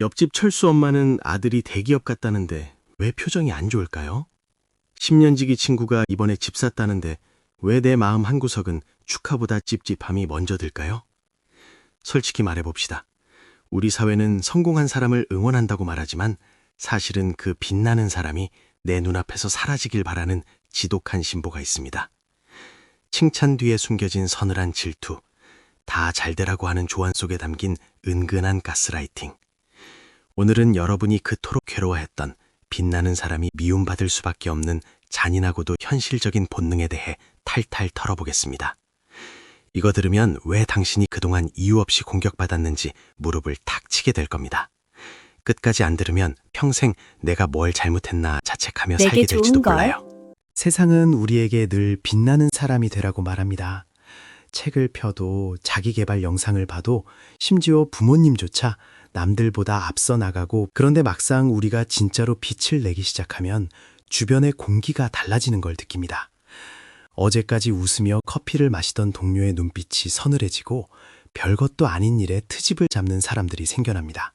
옆집 철수 엄마는 아들이 대기업 갔다는데 왜 표정이 안 좋을까요? 10년지기 친구가 이번에 집 샀다는데 왜 내 마음 한구석은 축하보다 찝찝함이 먼저 들까요? 솔직히 말해봅시다. 우리 사회는 성공한 사람을 응원한다고 말하지만 사실은 그 빛나는 사람이 내 눈앞에서 사라지길 바라는 지독한 신보가 있습니다. 칭찬 뒤에 숨겨진 서늘한 질투, 다 잘되라고 하는 조언 속에 담긴 은근한 가스라이팅. 오늘은 여러분이 그토록 괴로워했던 빛나는 사람이 미움받을 수밖에 없는 잔인하고도 현실적인 본능에 대해 탈탈 털어보겠습니다. 이거 들으면 왜 당신이 그동안 이유 없이 공격받았는지 무릎을 탁 치게 될 겁니다. 끝까지 안 들으면 평생 내가 뭘 잘못했나 자책하며 살게 될지도 몰라요. 세상은 우리에게 늘 빛나는 사람이 되라고 말합니다. 책을 펴도 자기 개발 영상을 봐도 심지어 부모님조차 남들보다 앞서 나가고, 그런데 막상 우리가 진짜로 빛을 내기 시작하면 주변의 공기가 달라지는 걸 느낍니다. 어제까지 웃으며 커피를 마시던 동료의 눈빛이 서늘해지고 별것도 아닌 일에 트집을 잡는 사람들이 생겨납니다.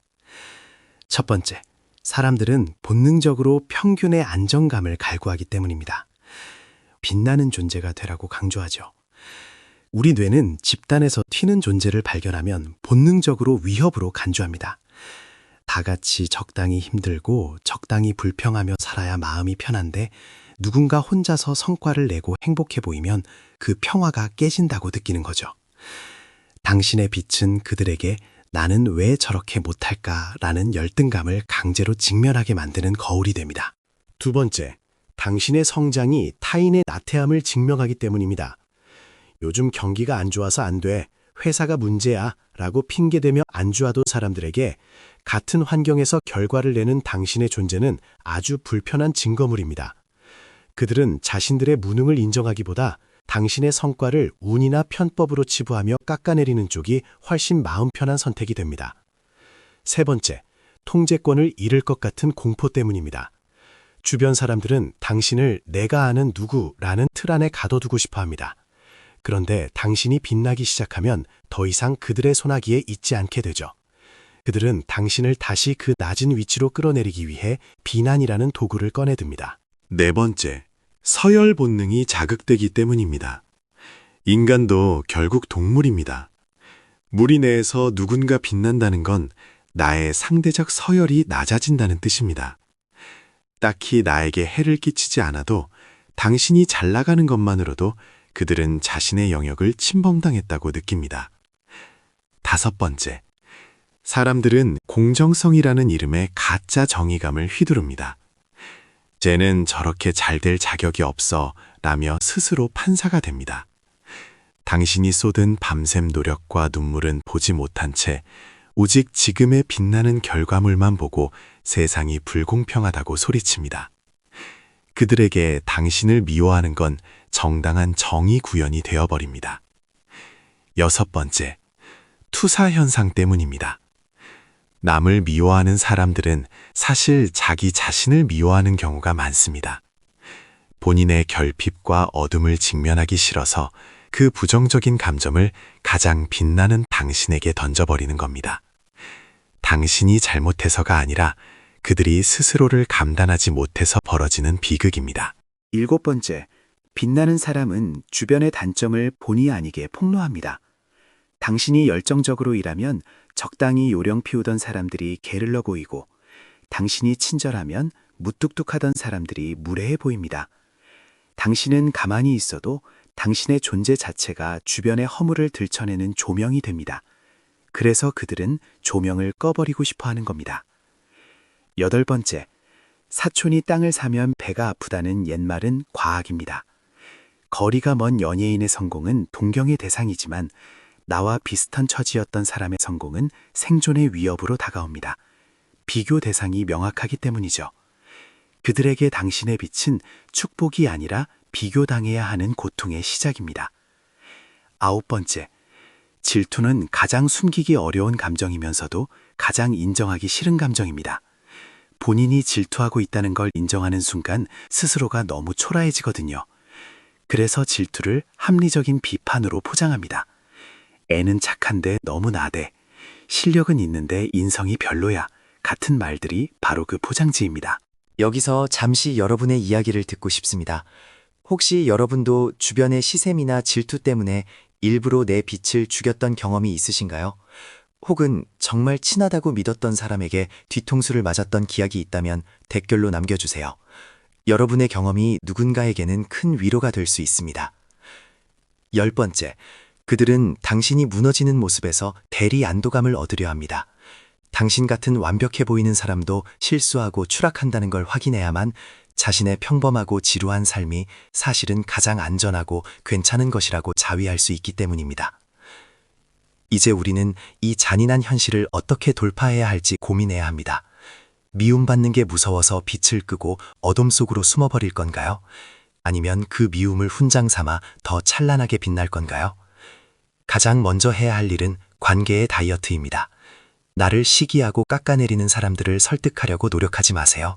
첫 번째, 사람들은 본능적으로 평균의 안정감을 갈구하기 때문입니다. 빛나는 존재가 되라고 강조하죠. 우리 뇌는 집단에서 튀는 존재를 발견하면 본능적으로 위협으로 간주합니다. 다 같이 적당히 힘들고 적당히 불평하며 살아야 마음이 편한데 누군가 혼자서 성과를 내고 행복해 보이면 그 평화가 깨진다고 느끼는 거죠. 당신의 빛은 그들에게 나는 왜 저렇게 못할까라는 열등감을 강제로 직면하게 만드는 거울이 됩니다. 두 번째, 당신의 성장이 타인의 나태함을 증명하기 때문입니다. 요즘 경기가 안 좋아서 안 돼, 회사가 문제야 라고 핑계대며 안주하던 사람들에게 같은 환경에서 결과를 내는 당신의 존재는 아주 불편한 증거물입니다. 그들은 자신들의 무능을 인정하기보다 당신의 성과를 운이나 편법으로 치부하며 깎아내리는 쪽이 훨씬 마음 편한 선택이 됩니다. 세 번째, 통제권을 잃을 것 같은 공포 때문입니다. 주변 사람들은 당신을 내가 아는 누구라는 틀 안에 가둬두고 싶어 합니다. 그런데 당신이 빛나기 시작하면 더 이상 그들의 소나기에 있지 않게 되죠. 그들은 당신을 다시 그 낮은 위치로 끌어내리기 위해 비난이라는 도구를 꺼내듭니다. 네 번째, 서열 본능이 자극되기 때문입니다. 인간도 결국 동물입니다. 무리 내에서 누군가 빛난다는 건 나의 상대적 서열이 낮아진다는 뜻입니다. 딱히 나에게 해를 끼치지 않아도 당신이 잘 나가는 것만으로도 그들은 자신의 영역을 침범당했다고 느낍니다. 다섯 번째, 사람들은 공정성이라는 이름의 가짜 정의감을 휘두릅니다. 쟤는 저렇게 잘 될 자격이 없어 라며 스스로 판사가 됩니다. 당신이 쏟은 밤샘 노력과 눈물은 보지 못한 채 오직 지금의 빛나는 결과물만 보고 세상이 불공평하다고 소리칩니다. 그들에게 당신을 미워하는 건 정당한 정의 구현이 되어버립니다. 여섯 번째, 투사 현상 때문입니다. 남을 미워하는 사람들은 사실 자기 자신을 미워하는 경우가 많습니다. 본인의 결핍과 어둠을 직면하기 싫어서 그 부정적인 감정을 가장 빛나는 당신에게 던져버리는 겁니다. 당신이 잘못해서가 아니라 그들이 스스로를 감당하지 못해서 벌어지는 비극입니다. 일곱 번째, 빛나는 사람은 주변의 단점을 본의 아니게 폭로합니다. 당신이 열정적으로 일하면 적당히 요령 피우던 사람들이 게을러 보이고, 당신이 친절하면 무뚝뚝하던 사람들이 무례해 보입니다. 당신은 가만히 있어도 당신의 존재 자체가 주변의 허물을 들춰내는 조명이 됩니다. 그래서 그들은 조명을 꺼버리고 싶어 하는 겁니다. 여덟 번째, 사촌이 땅을 사면 배가 아프다는 옛말은 과학입니다. 거리가 먼 연예인의 성공은 동경의 대상이지만 나와 비슷한 처지였던 사람의 성공은 생존의 위협으로 다가옵니다. 비교 대상이 명확하기 때문이죠. 그들에게 당신의 빛은 축복이 아니라 비교당해야 하는 고통의 시작입니다. 아홉 번째, 질투는 가장 숨기기 어려운 감정이면서도 가장 인정하기 싫은 감정입니다. 본인이 질투하고 있다는 걸 인정하는 순간 스스로가 너무 초라해지거든요. 그래서 질투를 합리적인 비판으로 포장합니다. 애는 착한데 너무 나대. 실력은 있는데 인성이 별로야. 같은 말들이 바로 그 포장지입니다. 여기서 잠시 여러분의 이야기를 듣고 싶습니다. 혹시 여러분도 주변의 시샘이나 질투 때문에 일부러 내 빛을 죽였던 경험이 있으신가요? 혹은 정말 친하다고 믿었던 사람에게 뒤통수를 맞았던 기억이 있다면 댓글로 남겨주세요. 여러분의 경험이 누군가에게는 큰 위로가 될 수 있습니다. 10번째, 그들은 당신이 무너지는 모습에서 대리 안도감을 얻으려 합니다. 당신 같은 완벽해 보이는 사람도 실수하고 추락한다는 걸 확인해야만 자신의 평범하고 지루한 삶이 사실은 가장 안전하고 괜찮은 것이라고 자위할 수 있기 때문입니다. 이제 우리는 이 잔인한 현실을 어떻게 돌파해야 할지 고민해야 합니다. 미움받는 게 무서워서 빛을 끄고 어둠 속으로 숨어버릴 건가요? 아니면 그 미움을 훈장 삼아 더 찬란하게 빛날 건가요? 가장 먼저 해야 할 일은 관계의 다이어트입니다. 나를 시기하고 깎아내리는 사람들을 설득하려고 노력하지 마세요.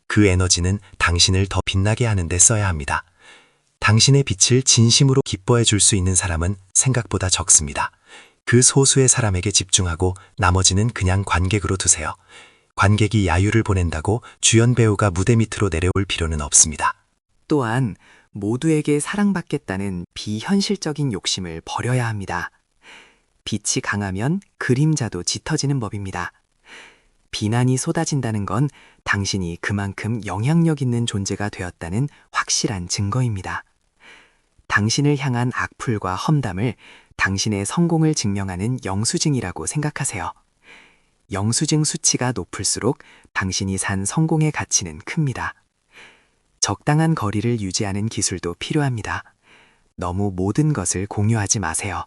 그 에너지는 당신을 더 빛나게 하는 데 써야 합니다. 당신의 빛을 진심으로 기뻐해 줄 수 있는 사람은 생각보다 적습니다. 그 소수의 사람에게 집중하고 나머지는 그냥 관객으로 두세요. 관객이 야유를 보낸다고 주연 배우가 무대 밑으로 내려올 필요는 없습니다. 또한 모두에게 사랑받겠다는 비현실적인 욕심을 버려야 합니다. 빛이 강하면 그림자도 짙어지는 법입니다. 비난이 쏟아진다는 건 당신이 그만큼 영향력 있는 존재가 되었다는 확실한 증거입니다. 당신을 향한 악플과 험담을 당신의 성공을 증명하는 영수증이라고 생각하세요. 영수증 수치가 높을수록 당신이 산 성공의 가치는 큽니다. 적당한 거리를 유지하는 기술도 필요합니다. 너무 모든 것을 공유하지 마세요.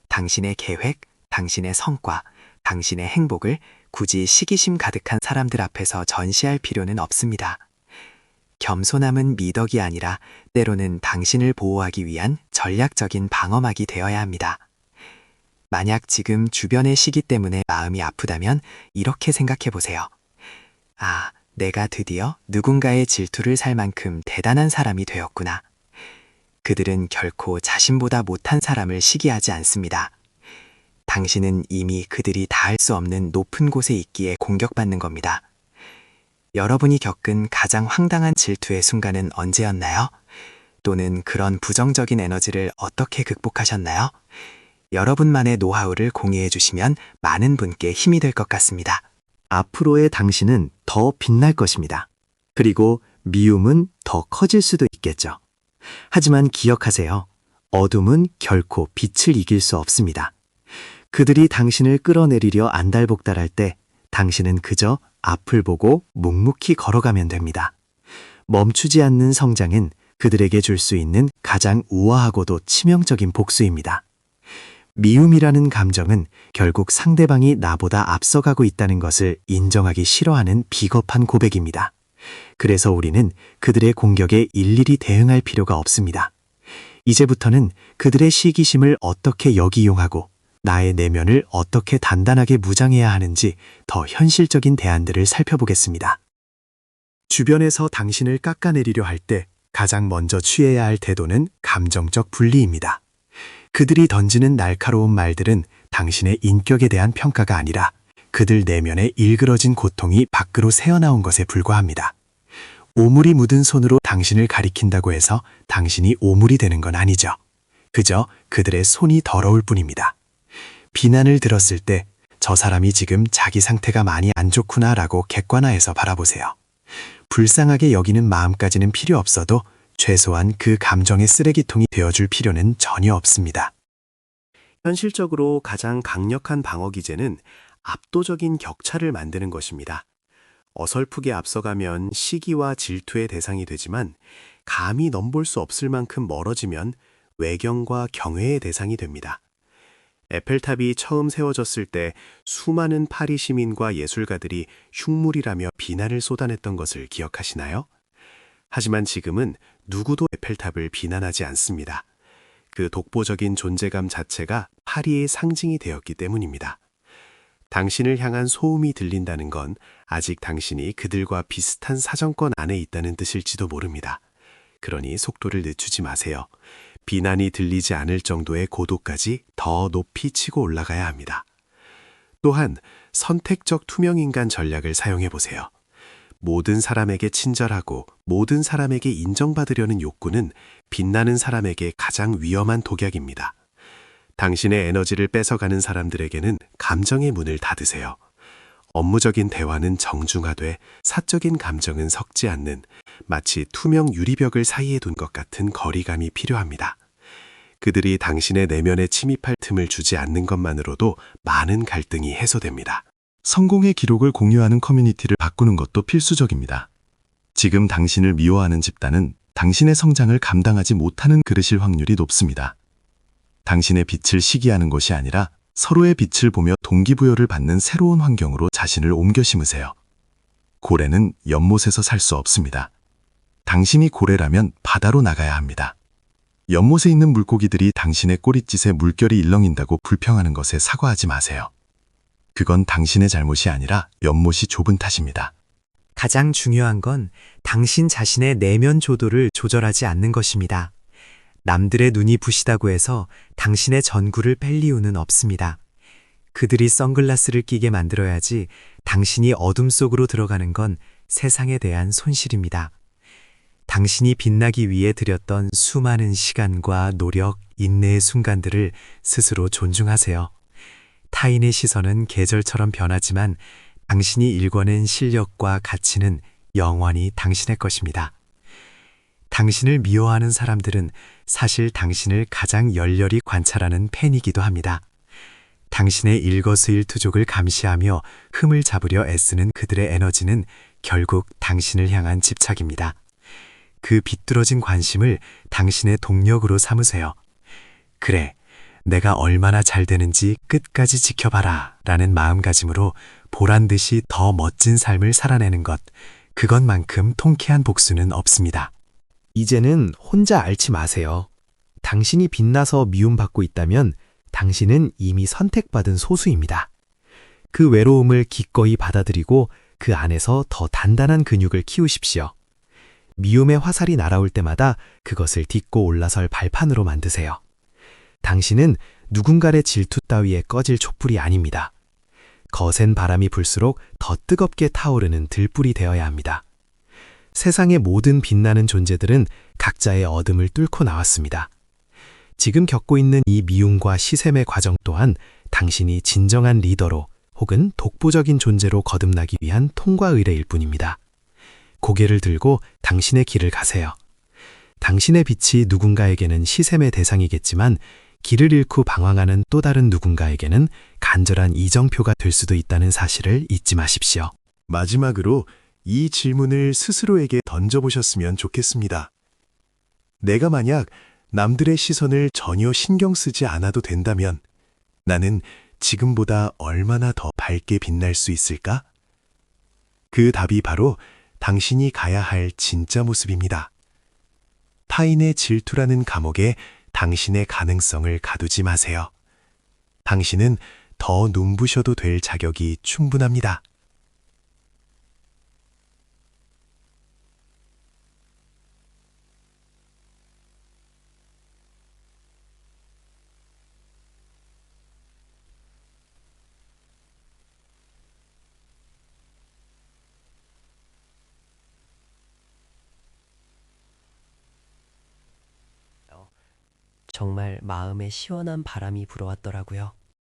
당신의 계획, 당신의 성과, 당신의 행복을 굳이 시기심 가득한 사람들 앞에서 전시할 필요는 없습니다. 겸손함은 미덕이 아니라 때로는 당신을 보호하기 위한 전략적인 방어막이 되어야 합니다. 만약 지금 주변의 시기 때문에 마음이 아프다면 이렇게 생각해 보세요. 아, 내가 드디어 누군가의 질투를 살 만큼 대단한 사람이 되었구나. 그들은 결코 자신보다 못한 사람을 시기하지 않습니다. 당신은 이미 그들이 닿을 수 없는 높은 곳에 있기에 공격받는 겁니다. 여러분이 겪은 가장 황당한 질투의 순간은 언제였나요? 또는 그런 부정적인 에너지를 어떻게 극복하셨나요? 여러분만의 노하우를 공유해 주시면 많은 분께 힘이 될 것 같습니다. 앞으로의 당신은 더 빛날 것입니다. 그리고 미움은 더 커질 수도 있겠죠. 하지만 기억하세요. 어둠은 결코 빛을 이길 수 없습니다. 그들이 당신을 끌어내리려 안달복달할 때 당신은 그저 앞을 보고 묵묵히 걸어가면 됩니다. 멈추지 않는 성장은 그들에게 줄 수 있는 가장 우아하고도 치명적인 복수입니다. 미움이라는 감정은 결국 상대방이 나보다 앞서가고 있다는 것을 인정하기 싫어하는 비겁한 고백입니다. 그래서 우리는 그들의 공격에 일일이 대응할 필요가 없습니다. 이제부터는 그들의 시기심을 어떻게 역이용하고 나의 내면을 어떻게 단단하게 무장해야 하는지 더 현실적인 대안들을 살펴보겠습니다. 주변에서 당신을 깎아내리려 할 때 가장 먼저 취해야 할 태도는 감정적 분리입니다. 그들이 던지는 날카로운 말들은 당신의 인격에 대한 평가가 아니라 그들 내면에 일그러진 고통이 밖으로 새어나온 것에 불과합니다. 오물이 묻은 손으로 당신을 가리킨다고 해서 당신이 오물이 되는 건 아니죠. 그저 그들의 손이 더러울 뿐입니다. 비난을 들었을 때 저 사람이 지금 자기 상태가 많이 안 좋구나 라고 객관화해서 바라보세요. 불쌍하게 여기는 마음까지는 필요 없어도 최소한 그 감정의 쓰레기통이 되어줄 필요는 전혀 없습니다. 현실적으로 가장 강력한 방어 기제는 압도적인 격차를 만드는 것입니다. 어설프게 앞서가면 시기와 질투의 대상이 되지만 감히 넘볼 수 없을 만큼 멀어지면 외경과 경외의 대상이 됩니다. 에펠탑이 처음 세워졌을 때 수많은 파리 시민과 예술가들이 흉물이라며 비난을 쏟아냈던 것을 기억하시나요? 하지만 지금은 누구도 에펠탑을 비난하지 않습니다. 그 독보적인 존재감 자체가 파리의 상징이 되었기 때문입니다. 당신을 향한 소음이 들린다는 건 아직 당신이 그들과 비슷한 사정권 안에 있다는 뜻일지도 모릅니다. 그러니 속도를 늦추지 마세요. 비난이 들리지 않을 정도의 고도까지 더 높이 치고 올라가야 합니다. 또한 선택적 투명인간 전략을 사용해 보세요. 모든 사람에게 친절하고 모든 사람에게 인정받으려는 욕구는 빛나는 사람에게 가장 위험한 독약입니다. 당신의 에너지를 뺏어가는 사람들에게는 감정의 문을 닫으세요. 업무적인 대화는 정중하되 사적인 감정은 섞지 않는 마치 투명 유리벽을 사이에 둔 것 같은 거리감이 필요합니다. 그들이 당신의 내면에 침입할 틈을 주지 않는 것만으로도 많은 갈등이 해소됩니다. 성공의 기록을 공유하는 커뮤니티를 바꾸는 것도 필수적입니다. 지금 당신을 미워하는 집단은 당신의 성장을 감당하지 못하는 그릇일 확률이 높습니다. 당신의 빛을 시기하는 것이 아니라 서로의 빛을 보며 동기부여를 받는 새로운 환경으로 자신을 옮겨 심으세요. 고래는 연못에서 살 수 없습니다. 당신이 고래라면 바다로 나가야 합니다. 연못에 있는 물고기들이 당신의 꼬릿짓에 물결이 일렁인다고 불평하는 것에 사과하지 마세요. 그건 당신의 잘못이 아니라 연못이 좁은 탓입니다. 가장 중요한 건 당신 자신의 내면 조도를 조절하지 않는 것입니다. 남들의 눈이 부시다고 해서 당신의 전구를 뺄 이유는 없습니다. 그들이 선글라스를 끼게 만들어야지 당신이 어둠 속으로 들어가는 건 세상에 대한 손실입니다. 당신이 빛나기 위해 들였던 수많은 시간과 노력, 인내의 순간들을 스스로 존중하세요. 타인의 시선은 계절처럼 변하지만 당신이 일궈낸 실력과 가치는 영원히 당신의 것입니다. 당신을 미워하는 사람들은 사실 당신을 가장 열렬히 관찰하는 팬이기도 합니다. 당신의 일거수일투족을 감시하며 흠을 잡으려 애쓰는 그들의 에너지는 결국 당신을 향한 집착입니다. 그 비뚤어진 관심을 당신의 동력으로 삼으세요. 그래, 내가 얼마나 잘 되는지 끝까지 지켜봐라 라는 마음가짐으로 보란듯이 더 멋진 삶을 살아내는 것, 그것만큼 통쾌한 복수는 없습니다. 이제는 혼자 앓지 마세요. 당신이 빛나서 미움받고 있다면 당신은 이미 선택받은 소수입니다. 그 외로움을 기꺼이 받아들이고 그 안에서 더 단단한 근육을 키우십시오. 미움의 화살이 날아올 때마다 그것을 딛고 올라설 발판으로 만드세요. 당신은 누군가의 질투 따위에 꺼질 촛불이 아닙니다. 거센 바람이 불수록 더 뜨겁게 타오르는 들불이 되어야 합니다. 세상의 모든 빛나는 존재들은 각자의 어둠을 뚫고 나왔습니다. 지금 겪고 있는 이 미움과 시샘의 과정 또한 당신이 진정한 리더로 혹은 독보적인 존재로 거듭나기 위한 통과 의례일 뿐입니다. 고개를 들고 당신의 길을 가세요. 당신의 빛이 누군가에게는 시샘의 대상이겠지만 길을 잃고 방황하는 또 다른 누군가에게는 간절한 이정표가 될 수도 있다는 사실을 잊지 마십시오. 마지막으로 이 질문을 스스로에게 던져보셨으면 좋겠습니다. 내가 만약 남들의 시선을 전혀 신경 쓰지 않아도 된다면 나는 지금보다 얼마나 더 밝게 빛날 수 있을까? 그 답이 바로 당신이 가야 할 진짜 모습입니다. 타인의 질투라는 감옥에 당신의 가능성을 가두지 마세요. 당신은 더 눈부셔도 될 자격이 충분합니다. 정말 마음에 시원한 바람이 불어왔더라고요.